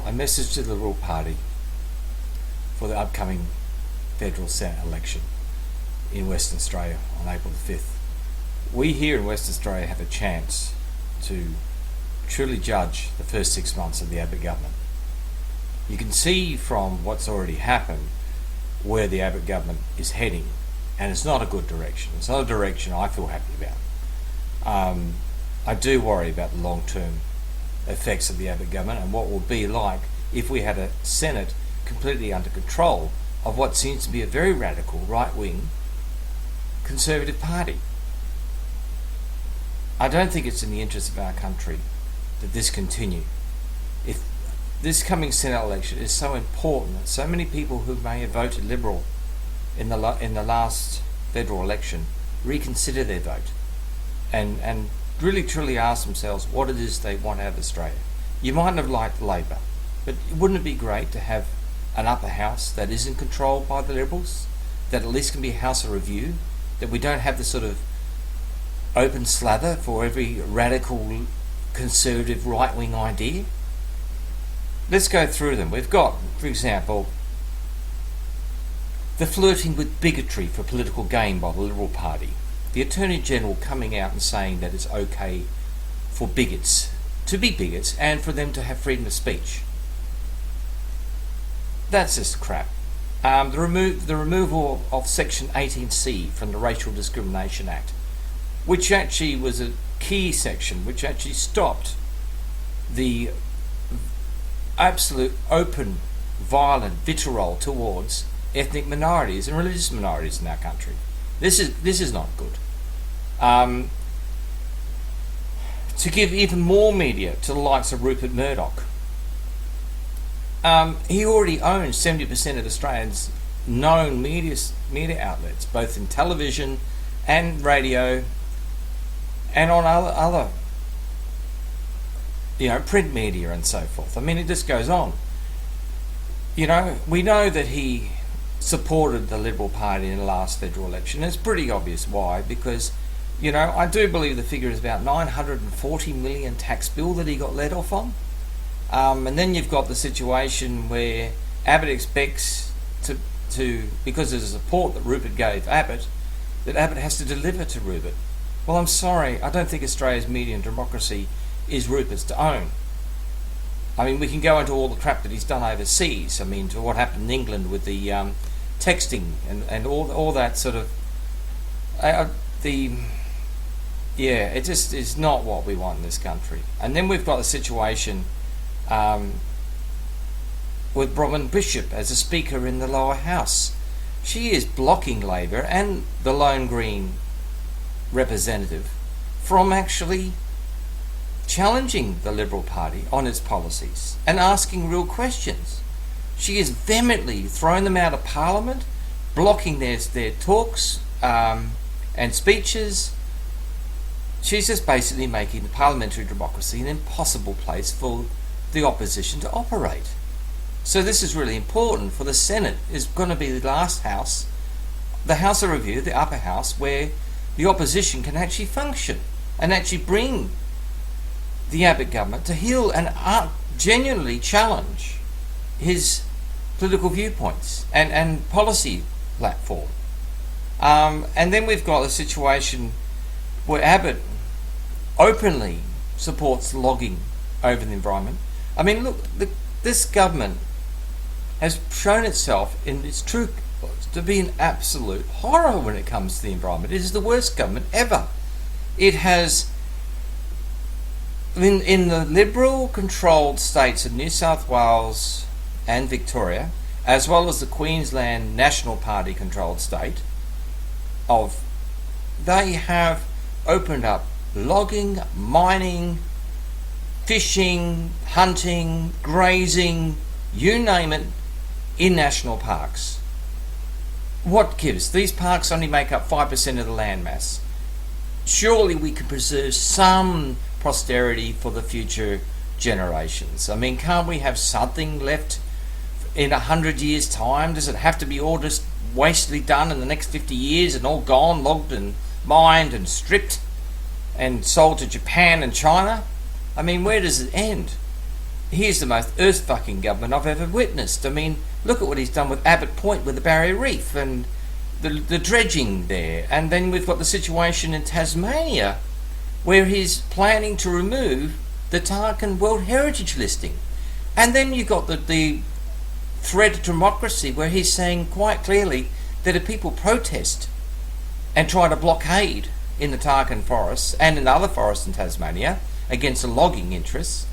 a message to the Liberal Party for the upcoming federal Senate election in Western Australia on April the 5th. We here in Western Australia have a chance to truly judge the first 6 months of the Abbott government. You can see from what's already happened where the Abbott government is heading, and it's not a good direction. It's not a direction I feel happy about. I do worry about the long-term effects of the Abbott government and what it will be like if we had a Senate completely under control of what seems to be a very radical right-wing Conservative Party. I don't think it's in the interest of our country that this continue. If this coming Senate election is so important that so many people who may have voted Liberal in the last federal election reconsider their vote and really truly ask themselves what it is they want out of Australia. You mightn't have liked Labor, but wouldn't it be great to have an upper house that isn't controlled by the Liberals, that at least can be a house of review, that we don't have this sort of open slather for every radical conservative right-wing idea? Let's go through them. We've got, for example, the flirting with bigotry for political gain by the Liberal Party. The Attorney General coming out and saying that it's okay for bigots to be bigots and for them to have freedom of speech. That's just crap. The removal of Section 18C from the Racial Discrimination Act, which actually was a key section which actually stopped the absolute open, violent vitriol towards ethnic minorities and religious minorities in our country. This is not good. To give even more media to the likes of Rupert Murdoc. He already owns 70% of Australians' known media outlets, both in television and radio, and on other print media and so forth. I mean, it just goes on. We know that he supported the Liberal Party in the last federal election. It's pretty obvious why, because I do believe the figure is about 940 million tax bill that he got let off on. And then you've got the situation where Abbott expects to because of the support that Rupert gave Abbott, that Abbott has to deliver to Rupert. Well, I'm sorry, I don't think Australia's media and democracy is Rupert's to own. I mean, we can go into all the crap that he's done overseas. I mean, to what happened in England with the texting and all that sort of it just is not what we want in this country. And then we've got the situation with Bronwin Bishops as a speaker in the lower house. She is blocking Labor and the Lone Green representative from actually challenging the Liberal Party on its policies and asking real questions. She is vehemently throwing them out of Parliament, blocking their talks and speeches. She's just basically making the parliamentary democracy an impossible place for the opposition to operate. So this is really important. For the Senate is going to be the last house, the House of Review, the upper house, where the opposition can actually function and actually bring the Abbott government to heel and genuinely challenge his political viewpoints and policy platform. And then we've got a situation where Abbott openly supports logging over the environment. I mean, look, this government has shown itself in its true to be an absolute horror when it comes to the environment. It is the worst government ever. It has, in the Liberal-controlled states of New South Wales and Victoria, as well as the Queensland National Party-controlled state, they have opened up logging, mining, fishing, hunting, grazing, you name it, in national parks. What gives? These parks only make up 5% of the landmass. Surely we can preserve some posterity for the future generations. I mean, can't we have something left in 100 years' time? Does it have to be all just wastely done in the next 50 years and all gone, logged and mined and stripped and sold to Japan and China? I mean, where does it end? he's the most earth-fucking government I've ever witnessed. I mean, look at what he's done with Abbott Point with the Barrier Reef and the dredging there. And then we've got the situation in Tasmania where he's planning to remove the Tarkin World Heritage listing. And then you've got the threat of democracy where he's saying quite clearly that if people protest and try to blockade in the Tarkin forests and in other forests in Tasmania against the logging interests,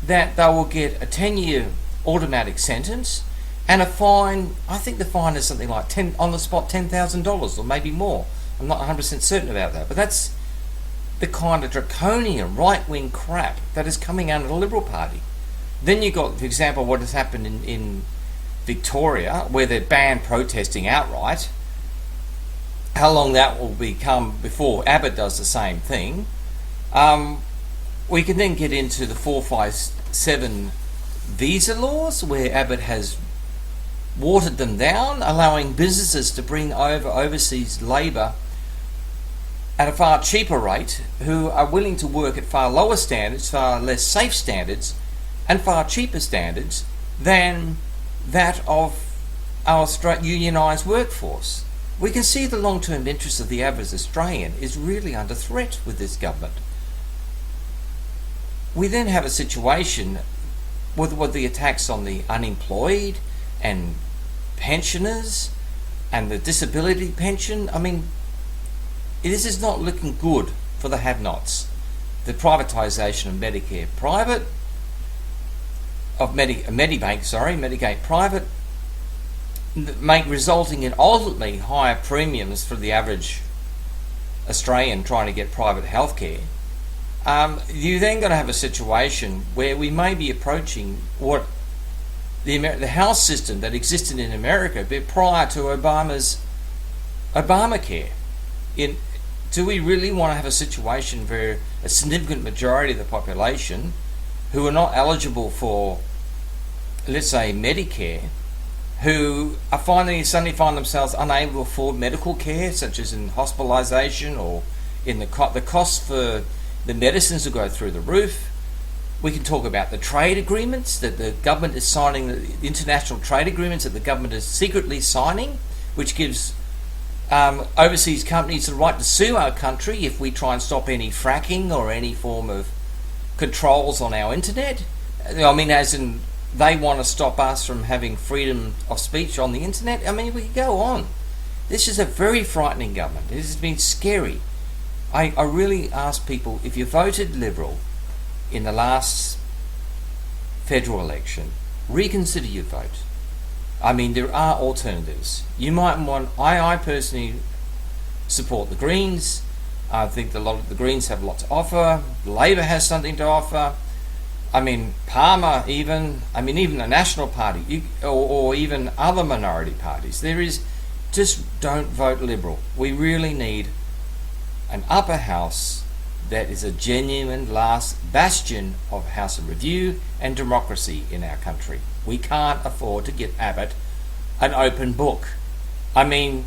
that they will get a 10-year automatic sentence and a fine. I think the fine is something like on the spot $10,000 or maybe more. I'm not 100% certain about that, but that's the kind of draconian right-wing crap that is coming out of the Liberal Party. Then you got, for example, what has happened in Victoria, where they've banned protesting outright. How long that will become before Abbott does the same thing. We can then get into the 457 visa laws, where Abbott has watered them down, allowing businesses to bring over overseas labour at a far cheaper rate, who are willing to work at far lower standards, far less safe standards, and far cheaper standards than that of our unionised workforce. We can see the long-term interest of the average Australian is really under threat with this government. We then have a situation with the attacks on the unemployed and pensioners and the disability pension. I mean, this is not looking good for the have-nots. The privatisation of Medicare private, of Medicaid private, resulting in ultimately higher premiums for the average Australian trying to get private healthcare. You're then going to have a situation where we may be approaching what the health system that existed in America prior to Obamacare. Do we really want to have a situation where a significant majority of the population who are not eligible for, let's say, Medicare, who are suddenly find themselves unable to afford medical care, such as in hospitalisation or in the costs for the medicines will go through the roof. We can talk about the trade agreements that the government is signing, the international trade agreements that the government is secretly signing, which gives overseas companies the right to sue our country if we try and stop any fracking or any form of controls on our internet. I mean, as in they want to stop us from having freedom of speech on the internet. I mean, we can go on. This is a very frightening government. This has been scary. I really ask people, if you voted Liberal in the last federal election, reconsider your vote. I mean, there are alternatives. You might want. I personally support the Greens. I think a lot of the Greens have a lot to offer. Labor has something to offer. I mean, Palmer even. I mean, even the National Party, or even other minority parties. Just don't vote Liberal. We really need an upper house that is a genuine last bastion of House of Review and democracy in our country. We can't afford to give Abbott an open book. I mean,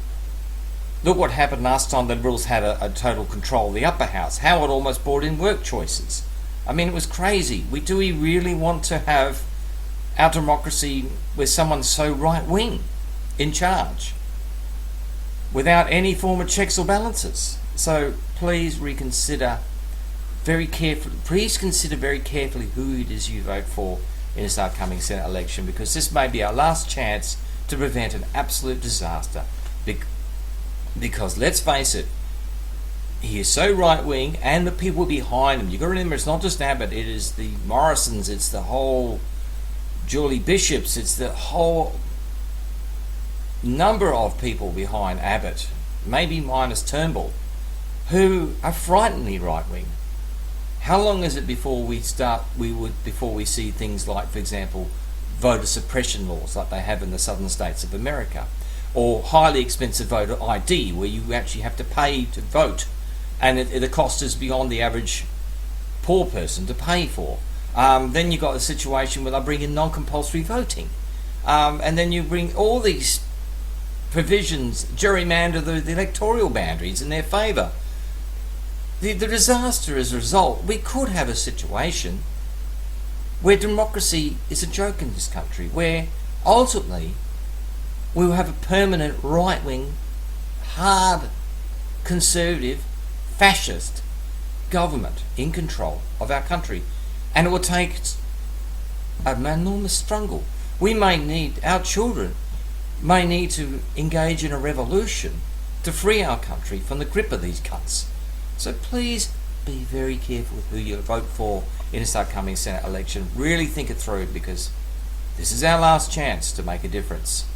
look what happened last time the Liberals had a total control of the upper house. How it almost brought in work choices. I mean, it was crazy. Do we really want to have our democracy with someone so right-wing in charge without any form of checks or balances? So please reconsider very carefully. Please consider very carefully who it is you vote for in this upcoming Senate election, because this may be our last chance to prevent an absolute disaster. Because let's face it, he is so right-wing, and the people behind him. You've got to remember, it's not just Abbott, it is the Morrisons, it's the whole Julie Bishops, it's the whole number of people behind Abbott, maybe minus Turnbull, who are frighteningly right-wing. How long is it before we see things like, for example, voter suppression laws like they have in the southern states of America, or highly expensive voter ID where you actually have to pay to vote, and the cost is beyond the average poor person to pay for. Then you've got a situation where they bring in non-compulsory voting, and then you bring all these provisions, gerrymander the electoral boundaries in their favour. The disaster as a result, we could have a situation where democracy is a joke in this country, where ultimately we will have a permanent right-wing, hard, conservative, fascist government in control of our country. And it will take an enormous struggle. Our children may need to engage in a revolution to free our country from the grip of these cunts. So please be very careful with who you vote for in this upcoming Senate election. Really think it through, because this is our last chance to make a difference.